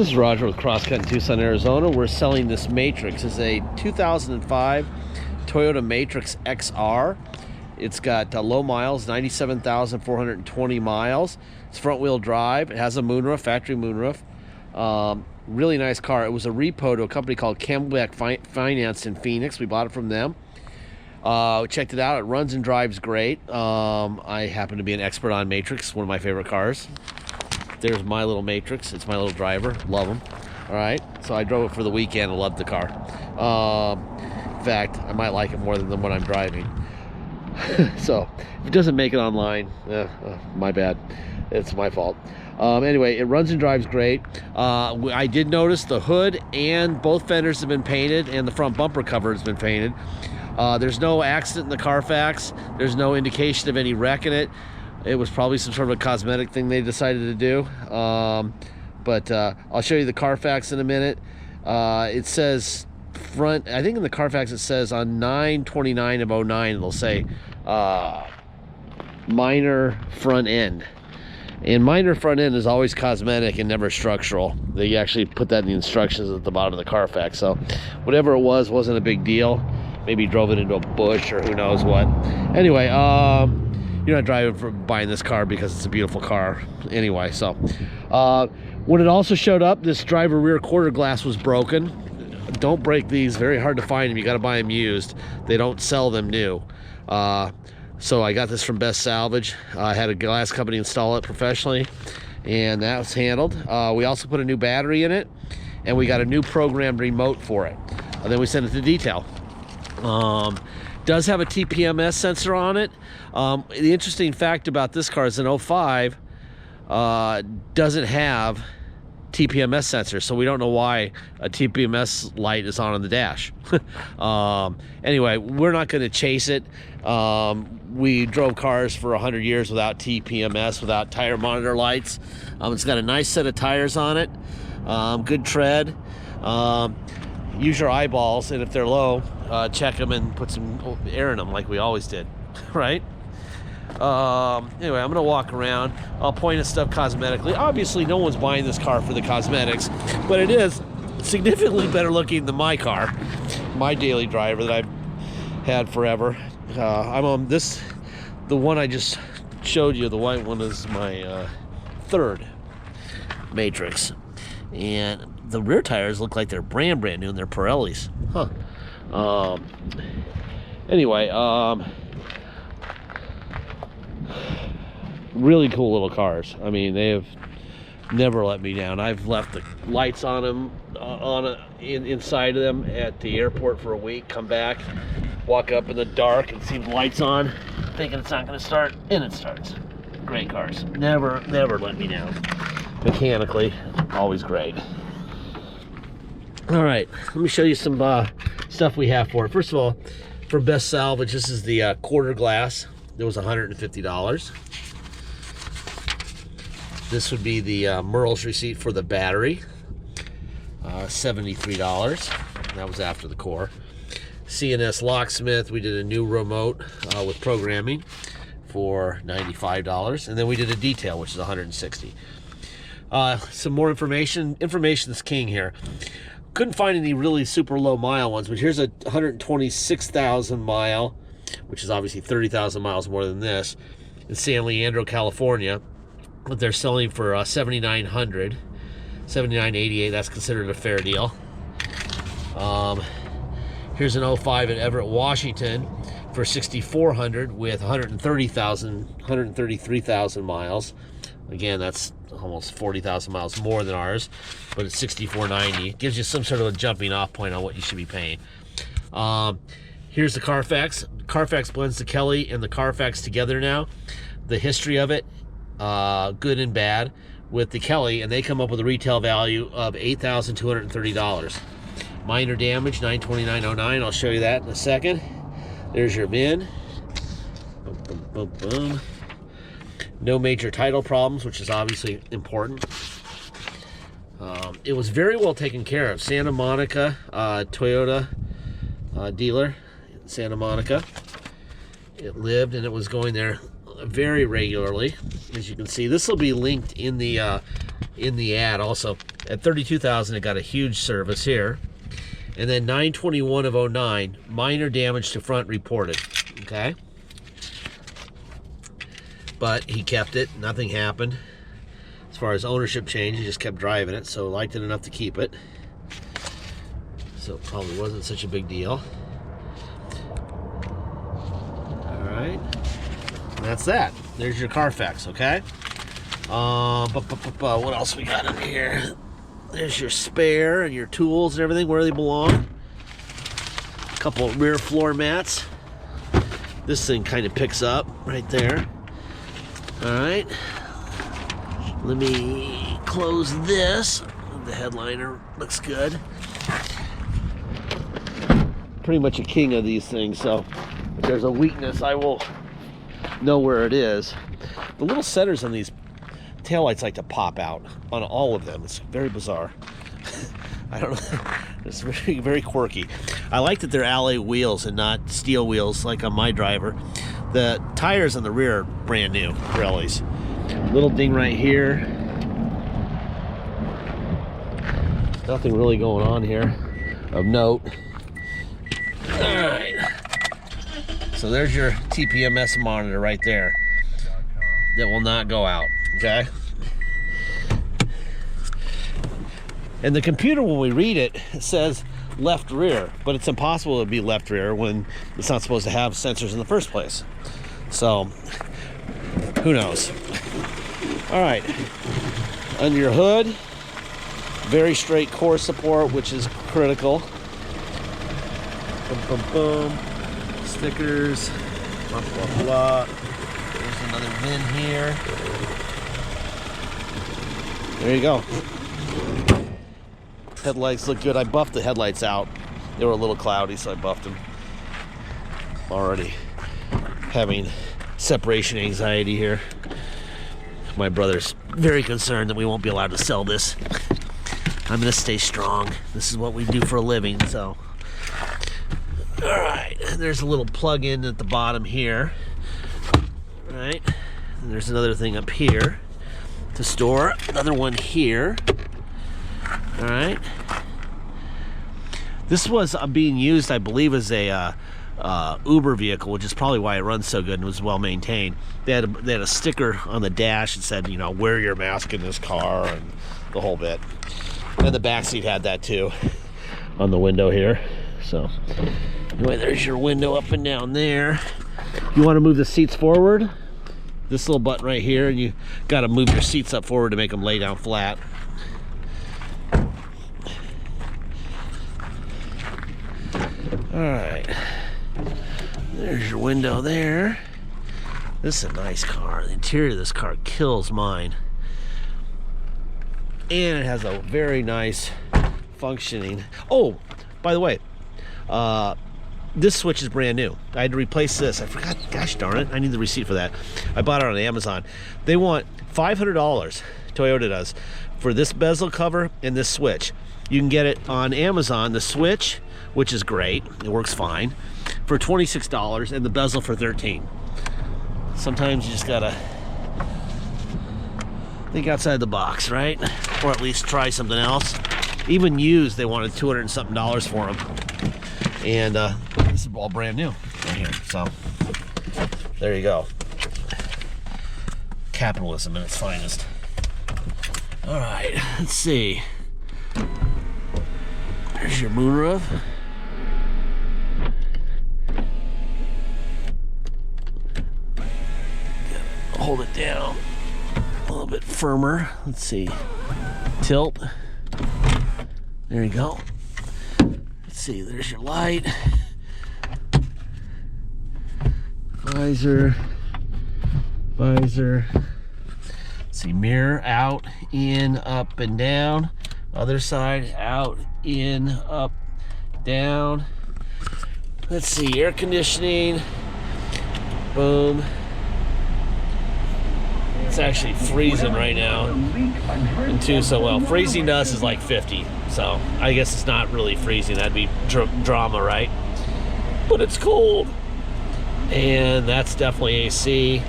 This is Roger with Crosscut in Tucson, Arizona. We're selling this Matrix. It's a 2005 Toyota Matrix XR. It's got low miles, 97,420 miles. It's front-wheel drive. It has a moonroof, factory moonroof. Really nice car. It was a repo to a company called Camelback Finance in Phoenix. We bought it from them. We checked it out. It runs and drives great. I happen to be an expert on Matrix, one of my favorite cars. There's my little Matrix. It's my little driver. Love them. All right. So I drove it for the weekend and loved the car. In fact, I might like it more than what I'm driving. So if it doesn't make it online, my bad. It's my fault. Anyway, it runs and drives great. I did notice the hood and both fenders have been painted and the front bumper cover has been painted. There's no accident in the Carfax. There's no indication of any wreck in it. It was probably some sort of a cosmetic thing they decided to do. But I'll show you the Carfax in a minute. It says front, I think in the Carfax it says on 9/29 of 09, it'll say minor front end. And minor front end is always cosmetic and never structural. They actually put that in the instructions at the bottom of the Carfax. So whatever it was, wasn't a big deal. Maybe drove it into a bush or who knows what. Anyway, you're not driving for buying this car because it's a beautiful car anyway. So when it also showed up, this driver rear quarter glass was broken. Don't break these. Very hard to find them. You got to buy them used. They don't sell them new. So I got this from Best Salvage. I had a glass company install it professionally, and that was handled. We also put a new battery in it, and we got a new programmed remote for it. And then we sent it to detail. Does have a TPMS sensor on it. The interesting fact about this car is an 05 doesn't have TPMS sensor, so we don't know why a TPMS light is on the dash. Anyway, we're not going to chase it. We drove cars for 100 years without TPMS, without tire monitor lights. It's got a nice set of tires on it, good tread. Use your eyeballs, and if they're low, check them and put some air in them like we always did, right? Anyway, I'm gonna walk around. I'll point at stuff cosmetically. Obviously, no one's buying this car for the cosmetics, but it is significantly better looking than my car, my daily driver that I've had forever. I'm on this, the one I just showed you, the white one, is my third Matrix, and the rear tires look like they're brand new and they're Pirellis. Anyway, really cool little cars. I mean, they have never let me down. I've left the lights on them, inside of them at the airport for a week, come back, walk up in the dark and see the lights on, thinking it's not going to start, and it starts. Great cars. Never let me down. Mechanically, always great. All right, let me show you some stuff we have for it. First of all, for Best Salvage, this is the quarter glass. It was $150. This would be the Merle's receipt for the battery, $73. That was after the core. C&S Locksmith, we did a new remote with programming for $95, and then we did a detail, which is $160. Some more information. Information's king here. Couldn't find any really super low mile ones, but here's a 126,000 mile, which is obviously 30,000 miles more than this, in San Leandro, California. But they're selling for $7,900, $7,988. That's considered a fair deal. Here's an 05 in Everett, Washington for $6,400 with 133,000 miles. Again, that's almost 40,000 miles more than ours, but it's $6,490. Gives you some sort of a jumping off point on what you should be paying. Here's the Carfax. Carfax blends the Kelly and the Carfax together now. The history of it, good and bad, with the Kelly, and they come up with a retail value of $8,230. Minor damage, $929.09. I'll show you that in a second. There's your VIN. Boom, boom, boom, boom. No major title problems, which is obviously important. It was very well taken care of. Santa Monica Toyota dealer, Santa Monica. It lived, and it was going there very regularly. As you can see, this will be linked in the in the ad also. At 32,000, it got a huge service here. And then 9/21 of 09, minor damage to front reported. Okay. But he kept it. Nothing happened. As far as ownership change, he just kept driving it, so liked it enough to keep it. So it probably wasn't such a big deal. All right. And that's that. There's your Carfax, okay? What else we got in here? There's your spare and your tools and everything where they belong. A couple of rear floor mats. This thing kind of picks up right there. All right. Let me close this. The headliner looks good. Pretty much a king of these things, so if there's a weakness, I will know where it is. The little centers on these taillights like to pop out on all of them. It's very bizarre. I don't know. It's very, very quirky. I like that they're alloy wheels and not steel wheels like on my driver. The tires on the rear are brand new Pirellis. Little ding right here. Nothing really going on here of note. All right. So there's your Tpms monitor right there. That will not go out. Okay. And the computer, when we read it, it says left rear, but it's impossible to be left rear when it's not supposed to have sensors in the first place. So, who knows? All right, under your hood, very straight core support, which is critical. Boom, boom, boom. Stickers, blah, blah, blah. There's another VIN here. There you go. Headlights look good. I buffed the headlights out. They were a little cloudy, so I buffed them. Already having separation anxiety here. My brother's very concerned that we won't be allowed to sell this. I'm gonna stay strong. This is what we do for a living, so. All right, there's a little plug-in at the bottom here. All right, and there's another thing up here to store. Another one here. All right. This was being used, I believe, as a Uber vehicle, which is probably why it runs so good and was well maintained. They had a sticker on the dash that said, you know, wear your mask in this car and the whole bit. And the back seat had that too on the window here. So anyway, there's your window up and down there. You want to move the seats forward? This little button right here, and you got to move your seats up forward to make them lay down flat. All right, there's your window there. This is a nice car. The interior of this car kills mine. And it has a very nice functioning. Oh, by the way, this switch is brand new. I had to replace this. I forgot, gosh darn it, I need the receipt for that. I bought it on Amazon. They want $500, Toyota does, for this bezel cover and this switch. You can get it on Amazon, the switch, which is great, it works fine, for $26, and the bezel for $13. Sometimes you just gotta think outside the box, right? Or at least try something else. Even used, they wanted $200 and something for them. And this is all brand new right here. So there you go. Capitalism at its finest. All right, let's see. There's your moonroof. Hold it down a little bit firmer. Let's see. Tilt. There you go. Let's see. There's your light. Visor. Visor. Let's see. Mirror out, in, up, and down. Other side, out, in, up, down. Let's see. Air conditioning. Boom. It's actually freezing right now. And too, so well, freezing to us is like 50. So I guess it's not really freezing. That'd be drama, right? But it's cold. And that's definitely AC.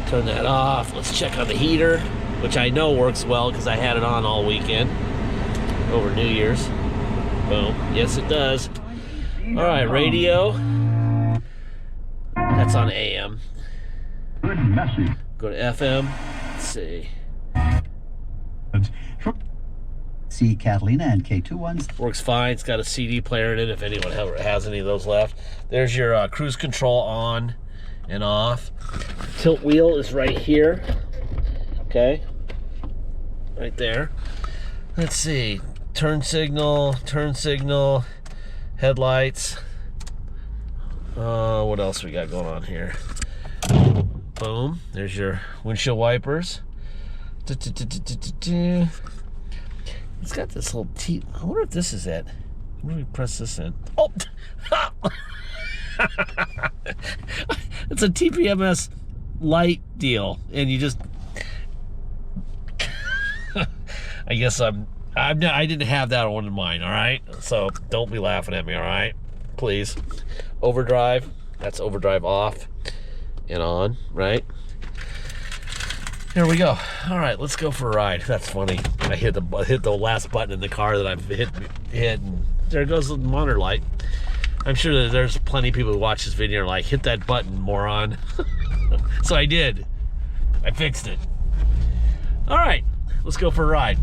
Turn that off. Let's check on the heater. which I know works well because I had it on all weekend over New Year's. Boom. Yes, it does. All right, radio. That's on AM. Good message. Go to FM. Let's see. C Catalina and K21. Works fine. It's got a CD player in it if anyone has any of those left. There's your cruise control on and off. Tilt wheel is right here. Okay. Right there. Let's see. Turn signal, headlights. What else we got going on here? Boom. There's your windshield wipers. It's got this little T. I wonder if this is it. Let me press this in. Oh! It's a TPMS light deal. And you just... I guess I didn't have that one in mind, all right? So don't be laughing at me, all right? Please. Overdrive. That's overdrive off and on, right? Here we go. All right, let's go for a ride. That's funny. I hit the last button in the car that I've hit, and there goes the monitor light. I'm sure that there's plenty of people who watch this video and are like, hit that button, moron. So I did. I fixed it. All right, let's go for a ride.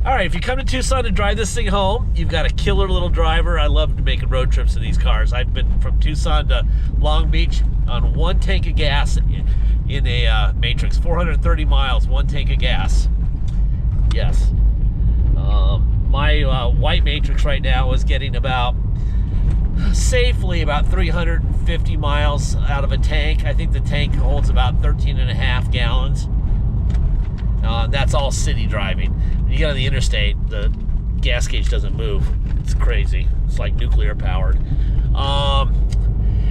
All right, if you come to Tucson to drive this thing home, you've got a killer little driver. I love making road trips in these cars. I've been from Tucson to Long Beach on one tank of gas in a Matrix. 430 miles, one tank of gas. Yes. My white Matrix right now is getting safely about 350 miles out of a tank. I think the tank holds about 13.5 gallons. That's all city driving. When you get on the interstate, the gas gauge doesn't move. It's crazy. It's like nuclear powered.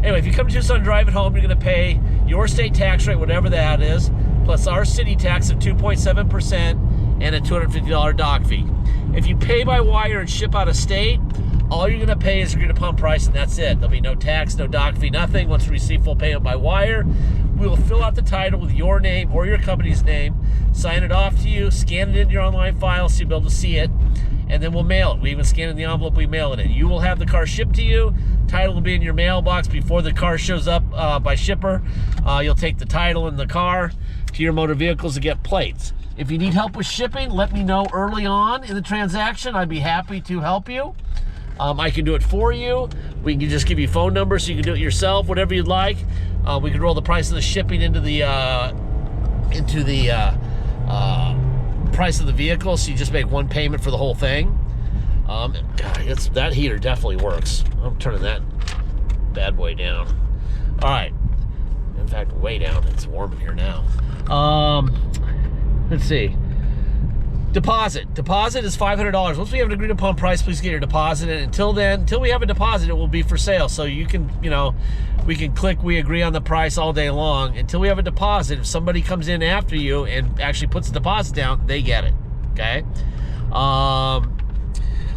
Anyway, if you come to Tucson and drive it home, you're going to pay your state tax rate, whatever that is, plus our city tax of 2.7% and a $250 dock fee. If you pay by wire and ship out of state, all you're going to pay is your agreed upon price, and that's it. There'll be no tax, no dock fee, nothing. Once we receive full payment by wire, we will fill out the title with your name or your company's name, sign it off to you, scan it into your online file so you'll be able to see it, and then we'll mail it. We even scan in the envelope, we mail it in. You will have the car shipped to you. Title will be in your mailbox before the car shows up by shipper. You'll take the title in the car to your motor vehicles to get plates. If you need help with shipping, let me know early on in the transaction. I'd be happy to help you. I can do it for you. We can just give you phone numbers so you can do it yourself, whatever you'd like. We can roll the price of the shipping into the price of the vehicle, so you just make one payment for the whole thing. That heater definitely works. I'm turning that bad boy down. All right. In fact, way down. It's warm in here now. Let's see. Deposit is $500. Once we have an agreed upon price, please get your deposit in. Until then, until we have a deposit, it will be for sale. So you can, we can click we agree on the price all day long. Until we have a deposit, if somebody comes in after you and actually puts a deposit down, they get it. Okay.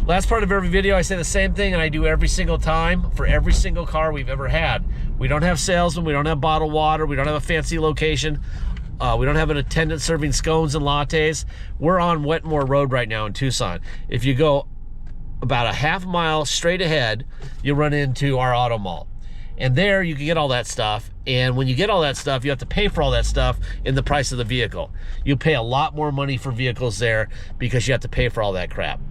Last part of every video, I say the same thing, and I do every single time for every single car we've ever had. We don't have salesmen, we don't have bottled water, we don't have a fancy location. We don't have an attendant serving scones and lattes. We're on Wetmore Road right now in Tucson. If you go about a half mile straight ahead, you'll run into our auto mall. And there you can get all that stuff. And when you get all that stuff, you have to pay for all that stuff in the price of the vehicle. You pay a lot more money for vehicles there because you have to pay for all that crap.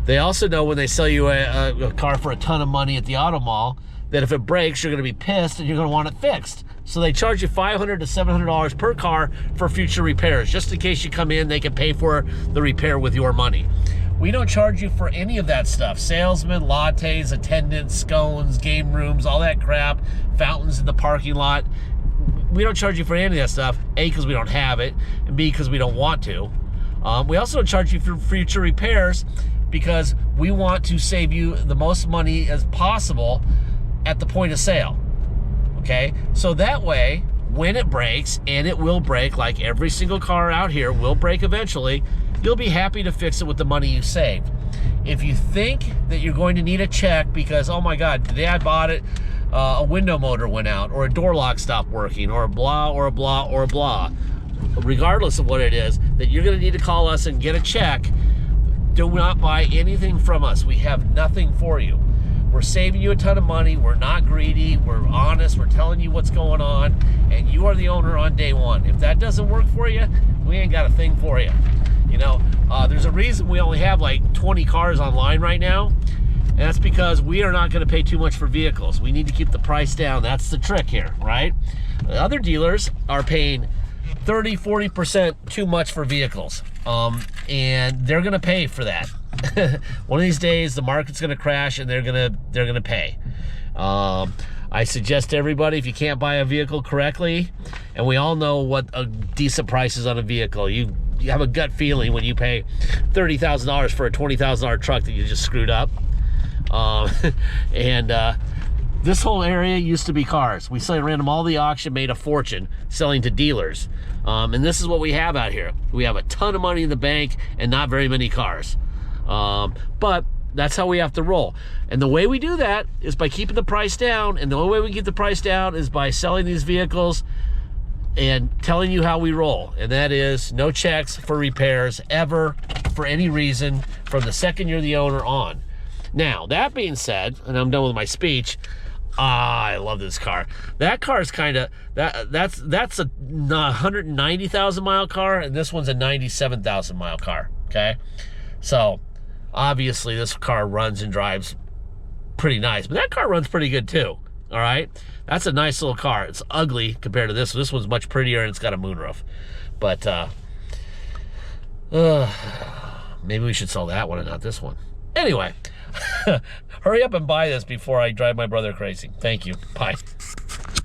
They also know when they sell you a car for a ton of money at the auto mall that if it breaks, you're going to be pissed and you're going to want it fixed. So they charge you $500 to $700 per car for future repairs. Just in case you come in, they can pay for the repair with your money. We don't charge you for any of that stuff. Salesmen, lattes, attendants, scones, game rooms, all that crap, fountains in the parking lot. We don't charge you for any of that stuff, A, because we don't have it, and B, because we don't want to. We also don't charge you for future repairs because we want to save you the most money as possible at the point of sale. Okay, so that way, when it breaks, and it will break, like every single car out here will break eventually, you'll be happy to fix it with the money you saved. If you think that you're going to need a check because, oh my God, today I bought it, a window motor went out, or a door lock stopped working, or a blah, or a blah, or a blah, regardless of what it is, that you're going to need to call us and get a check. Do not buy anything from us. We have nothing for you. We're saving you a ton of money. We're not greedy. We're honest. We're telling you what's going on, and you are the owner on day one. If that doesn't work for you, we ain't got a thing for you. You know, there's a reason we only have like 20 cars online right now, and that's because we are not going to pay too much for vehicles. We need to keep the price down. That's the trick here, right? The other dealers are paying 30-40% too much for vehicles, and they're gonna pay for that. One of these days the market's gonna crash and they're gonna pay. I suggest to everybody, if you can't buy a vehicle correctly, and we all know what a decent price is on a vehicle, you have a gut feeling when you pay $30,000 for a $20,000 truck that you just screwed up. This whole area used to be cars. We ran them all the auction, made a fortune selling to dealers. And this is what we have out here. We have a ton of money in the bank and not very many cars. But that's how we have to roll. And the way we do that is by keeping the price down. And the only way we keep the price down is by selling these vehicles and telling you how we roll. And that is no checks for repairs ever, for any reason, from the second you're the owner on. Now, that being said, and I'm done with my speech, I love this car. That car is kind of, that's a 190,000 mile car, and this one's a 97,000 mile car, okay? So, obviously, this car runs and drives pretty nice, but that car runs pretty good too, all right? That's a nice little car. It's ugly compared to this. This one's much prettier, and it's got a moonroof. But, maybe we should sell that one and not this one. Anyway, hurry up and buy this before I drive my brother crazy. Thank you. Bye.